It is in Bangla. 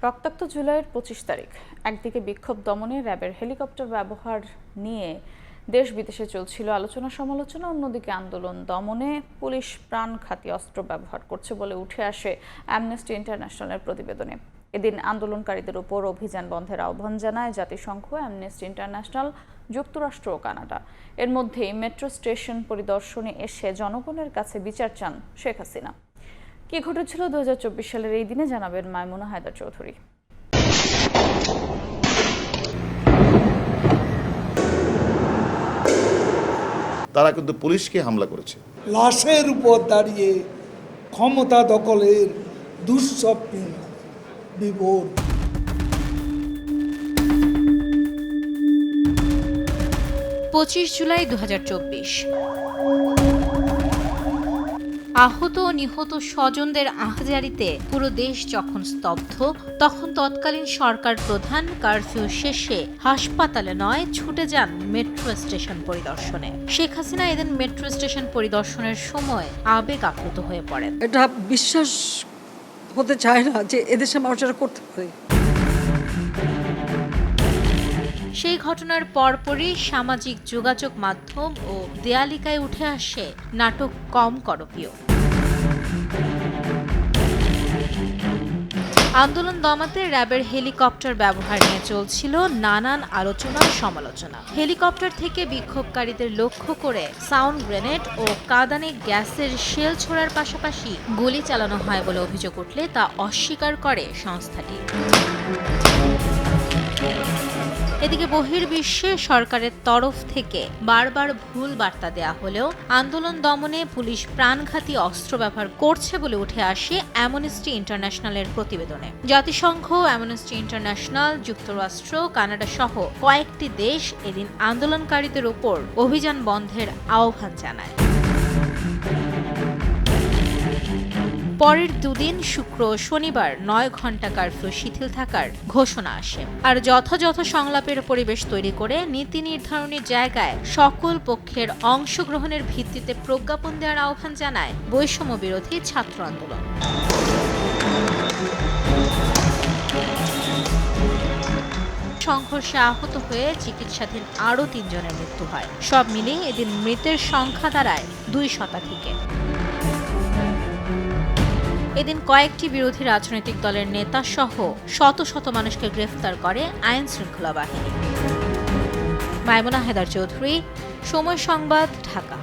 রক্তাক্ত জুলাইয়ের ২৫ তারিখ একদিকে বিক্ষোভ দমনে র্যাবের হেলিকপ্টার ব্যবহার নিয়ে দেশ বিদেশে চলছিল আলোচনা সমালোচনা, অন্যদিকে আন্দোলন দমনে পুলিশ প্রাণঘাতী অস্ত্র ব্যবহার করছে বলে উঠে আসে অ্যামনেস্টি ইন্টারন্যাশনালের প্রতিবেদনে। এদিন আন্দোলনকারীদের উপর অভিযান বন্ধের আহ্বান জানায় জাতিসংঘ, অ্যামনেস্টি ইন্টারন্যাশনাল, যুক্তরাষ্ট্র ও কানাডা। এর মধ্যেই মেট্রো স্টেশন পরিদর্শনে এসে জনগণের কাছে বিচার চান শেখ হাসিনা। কি ঘটেছিল ২০২৪ সালের এই দিনে জানাবেন মাইমুনা হায়দার চৌধুরী। তারা কিন্তু পুলিশকে হামলা করেছে। লাশের উপর দাঁড়িয়ে ক্ষমতা দখলের দুঃস্বপ্নে বিভোর। জুলাই ২০২৪ আহত ও নিহত স্বজনদের আহাজারিতে পুরো দেশ যখন স্তব্ধ, তখন তৎকালীন সরকার প্রধান কারফিউ শেষে হাসপাতালে নয় ছুটে যান মেট্রো স্টেশন পরিদর্শনে। শেখ হাসিনা এদিন মেট্রো স্টেশন পরিদর্শনের সময় আবেগ আপ্লুত হয়ে পড়েন। এটা বিশ্বাস হতে চায় না যে এদেশের মানুষেরা করতে পারে। সেই ঘটনার পরপরই সামাজিক যোগাযোগ মাধ্যম ও দেয়ালিকায় উঠে আসে নাটক কম করপীয়। আন্দোলন দমাতে র্যাবের হেলিকপ্টার ব্যবহার নিয়ে চলছিল নানান আলোচনা সমালোচনা। হেলিকপ্টার থেকে বিক্ষোভকারীদের লক্ষ্য করে সাউন্ড গ্রেনেড ও কাঁদানে গ্যাসের শেল ছোড়ার পাশাপাশি গুলি চালানো হয় বলে অভিযোগ উঠলে তা অস্বীকার করে সংস্থাটি। এদিকে বহির্বিশ্বে সরকারের তরফ থেকে বারবার ভুল বার্তা দেয়া হলেও আন্দোলন দমনে পুলিশ প্রাণঘাতী অস্ত্র ব্যবহার করছে বলে উঠে আসে অ্যামনেস্টি ইন্টারন্যাশনালের প্রতিবেদনে। জাতিসংঘ, অ্যামনেস্টি ইন্টারন্যাশনাল, যুক্তরাষ্ট্র, কানাডা সহ কয়েকটি দেশ এদিন আন্দোলনকারীদের উপর অভিযান বন্ধের আহ্বান জানায়। পরের দুদিন শুক্র ও শনিবার ৯ ঘণ্টা কারফিউ শিথিল থাকার ঘোষণা আসে। আর যথাযথ সংলাপের পরিবেশ তৈরি করে নীতি নির্ধারণের জায়গায় সকল পক্ষের অংশগ্রহণের ভিত্তিতে প্রজ্ঞাপন দেওয়ার আহ্বান জানায় বৈষম্য বিরোধী ছাত্র আন্দোলন। সংঘর্ষে আহত হয়ে চিকিৎসাধীন আরও ৩ জনের মৃত্যু হয়। সব মিলিয়ে এদিন মৃতের সংখ্যা দাঁড়ায় ২ শতাধিকে। এদিন কয়েকটি বিরোধী রাজনৈতিক দলের নেতা সহ শত শত মানুষকে গ্রেফতার করে আইন শৃঙ্খলা বাহিনী। মাইমুনা হায়দার চৌধুরী, সময় সংবাদ, ঢাকা।